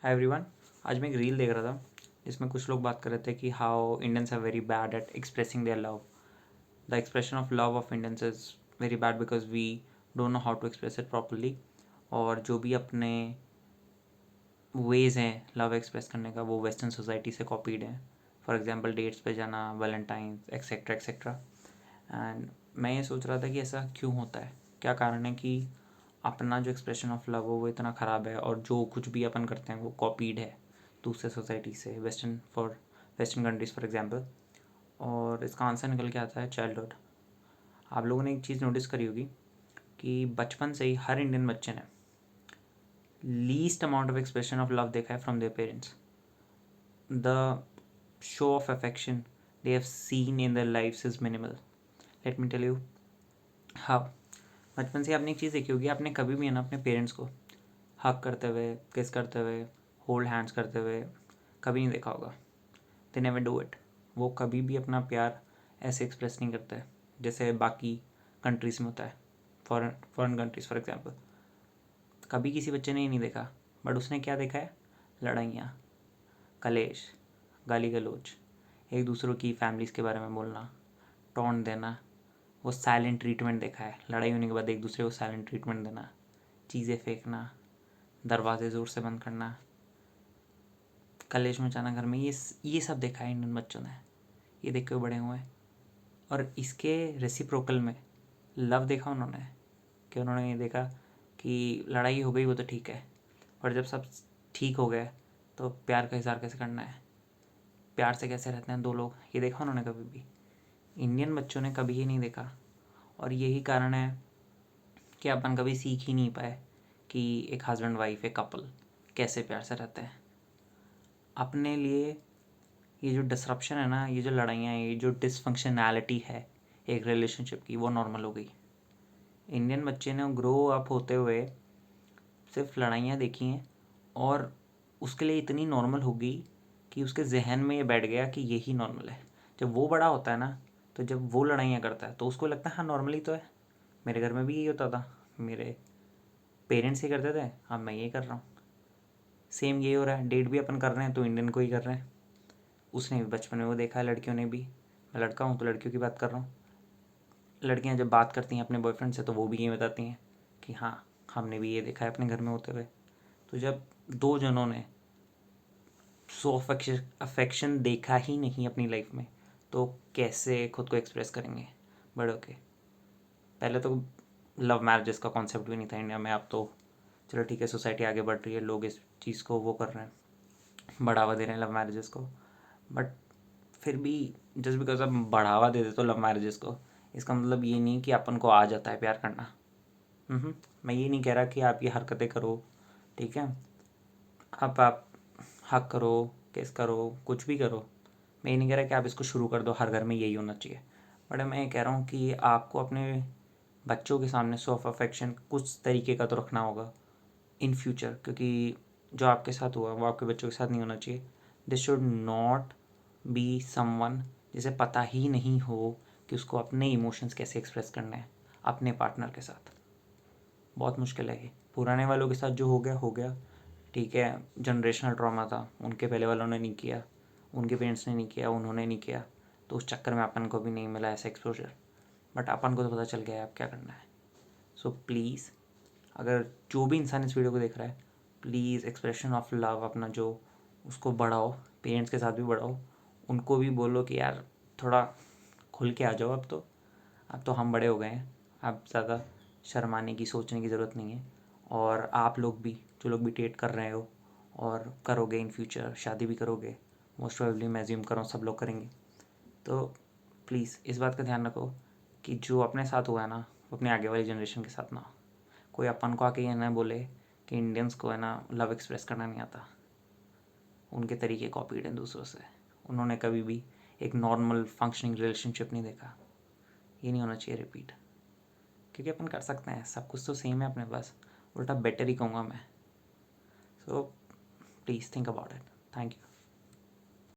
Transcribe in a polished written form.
Hi everyone. आज मैं एक रील देख रहा था जिसमें कुछ लोग बात कर रहे थे कि how Indians are very bad at expressing their love. The expression of love of Indians is very bad because we don't know how to express it properly. और जो भी अपने वेज़ हैं लव एक्सप्रेस करने का वो वेस्टर्न सोसाइटी से copied हैं। फॉर एग्जांपल डेट्स पे जाना, वैलेंटाइंस एक्सेट्रा एक्सेट्रा। एंड मैं ये सोच रहा था कि ऐसा क्यों होता है, क्या कारण है कि अपना जो एक्सप्रेशन ऑफ लव हो वो इतना ख़राब है और जो कुछ भी अपन करते हैं वो कॉपीड है दूसरे सोसाइटी से, वेस्टर्न कंट्रीज़ फॉर एग्जांपल। और इसका आंसर निकल के आता है चाइल्डहुड। आप लोगों ने एक चीज़ नोटिस करी होगी कि बचपन से ही हर इंडियन बच्चे ने least amount of expression of love देखा है from their parents. The show of affection they have seen in their lifes is minimal. Let me tell you how. बचपन से आपने एक चीज़ देखी होगी, आपने कभी भी है ना अपने पेरेंट्स को हक करते हुए, किस करते हुए, होल्ड हैंड्स करते हुए कभी नहीं देखा होगा। They never do it. वो कभी भी अपना प्यार ऐसे एक्सप्रेस नहीं करते जैसे बाकी कंट्रीज़ में होता है। फॉरेन कंट्रीज़ फॉर एग्जांपल कभी किसी बच्चे ने ही नहीं देखा, बट उसने क्या देखा है? लड़ाइयाँ, कलेश, गाली गलौज, एक दूसरों की फैमिलीज़ के बारे में बोलना, टॉन्ट देना। वो साइलेंट ट्रीटमेंट देखा है, लड़ाई होने के बाद एक दूसरे को साइलेंट ट्रीटमेंट देना, चीज़ें फेंकना, दरवाजे ज़ोर से बंद करना, कलेश मचाना घर में। ये सब देखा है इंडियन बच्चों ने, ये देख के बड़े हुए हैं। और इसके रेसिप्रोकल में लव देखा उन्होंने, कि उन्होंने ये देखा कि लड़ाई हो गई वो तो ठीक है, पर जब सब ठीक हो गया तो प्यार का इज़हार कैसे करना है, प्यार से कैसे रहते हैं दो लोग, ये देखा उन्होंने कभी भी? इंडियन बच्चों ने कभी ही नहीं देखा। और यही कारण है कि अपन कभी सीख ही नहीं पाए कि एक हस्बैंड वाइफ, एक कपल कैसे प्यार से रहते हैं। अपने लिए ये जो डिसरप्शन है ना, ये जो लड़ाइयाँ हैं, ये जो डिसफंक्शनैलिटी है एक रिलेशनशिप की, वो नॉर्मल हो गई। इंडियन बच्चे ने ग्रो अप होते हुए सिर्फ लड़ाइयाँ देखी हैं और उसके लिए इतनी नॉर्मल हो गई कि उसके जहन में ये बैठ गया कि यही नॉर्मल है। जब वो बड़ा होता है ना, तो जब वो लड़ाइयाँ करता है तो उसको लगता है हाँ नॉर्मली तो है, मेरे घर में भी यही होता था, मेरे पेरेंट्स ही करते थे, अब मैं ये कर रहा हूँ। सेम यही हो रहा है, डेट भी अपन कर रहे हैं तो इंडियन को ही कर रहे हैं। उसने भी बचपन में वो देखा है, लड़कियों ने भी। मैं लड़का हूँ तो लड़कियों की बात कर रहा हूँ। लड़कियाँ जब बात करती हैं अपने बॉयफ्रेंड से तो वो भी ये बताती हैं कि हाँ हमने भी ये देखा है अपने घर में होते हुए। तो जब दो जनों ने सो अफेक्शन देखा ही नहीं अपनी लाइफ में तो कैसे खुद को एक्सप्रेस करेंगे बड़े होके? पहले तो लव मैरिजेस का कॉन्सेप्ट भी नहीं था इंडिया में, अब तो चलो ठीक है, सोसाइटी आगे बढ़ रही है, लोग इस चीज़ को वो कर रहे हैं, बढ़ावा दे रहे हैं लव मैरिजेस को। बट फिर भी जस्ट बिकॉज आप बढ़ावा दे देते हो लव मैरिजेस को, इसका मतलब ये नहीं कि अपन को आ जाता है प्यार करना। मैं ये नहीं कह रहा कि आप ये हरकतें करो, ठीक है, आप हक करो, किस करो, कुछ भी करो। मैं ये नहीं कह रहा कि आप इसको शुरू कर दो, हर घर में यही होना चाहिए। बट मैं ये कह रहा हूँ कि आपको अपने बच्चों के सामने शो ऑफ अफेक्शन कुछ तरीके का तो रखना होगा इन फ्यूचर, क्योंकि जो आपके साथ हुआ वो आपके बच्चों के साथ नहीं होना चाहिए। This should not be someone जिसे पता ही नहीं हो कि उसको अपने इमोशंस कैसे एक्सप्रेस करने हैं अपने पार्टनर के साथ। बहुत मुश्किल है ये। पुराने वालों के साथ जो हो गया, ठीक है, जनरेशनल ट्रॉमा था, उनके पहले वालों ने नहीं किया, उनके पेरेंट्स ने नहीं किया, उन्होंने नहीं किया, तो उस चक्कर में अपन को भी नहीं मिला ऐसा एक्सपोजर। बट अपन को तो पता चल गया है अब क्या करना है। सो प्लीज़, अगर जो भी इंसान इस वीडियो को देख रहा है, प्लीज़ एक्सप्रेशन ऑफ लव अपना जो उसको बढ़ाओ, पेरेंट्स के साथ भी बढ़ाओ, उनको भी बोलो कि यार थोड़ा खुल के आ जाओ, अब तो हम बड़े हो गए हैं, अब ज़्यादा शर्माने की, सोचने की ज़रूरत नहीं है। और आप लोग भी, जो लोग भी डेट कर रहे हो और करोगे इन फ्यूचर, शादी भी करोगे, मोस्ट प्रोबेबली मैं अज्यूम कर रहा हूँ सब लोग करेंगे, तो प्लीज़ इस बात का ध्यान रखो कि जो अपने साथ हुआ है ना वो अपने आगे वाली जनरेशन के साथ ना हो। कोई अपन को आके ये ना बोले कि इंडियंस को है ना लव एक्सप्रेस करना नहीं आता, उनके तरीके कॉपीड हैं दूसरों से, उन्होंने कभी भी एक नॉर्मल फंक्शनिंग रिलेशनशिप नहीं देखा। ये नहीं होना चाहिए रिपीट, क्योंकि अपन कर सकते हैं, सब कुछ तो सेम है अपने पास, उल्टा बेटर ही कहूँगा मैं। So please think about it. Thank you.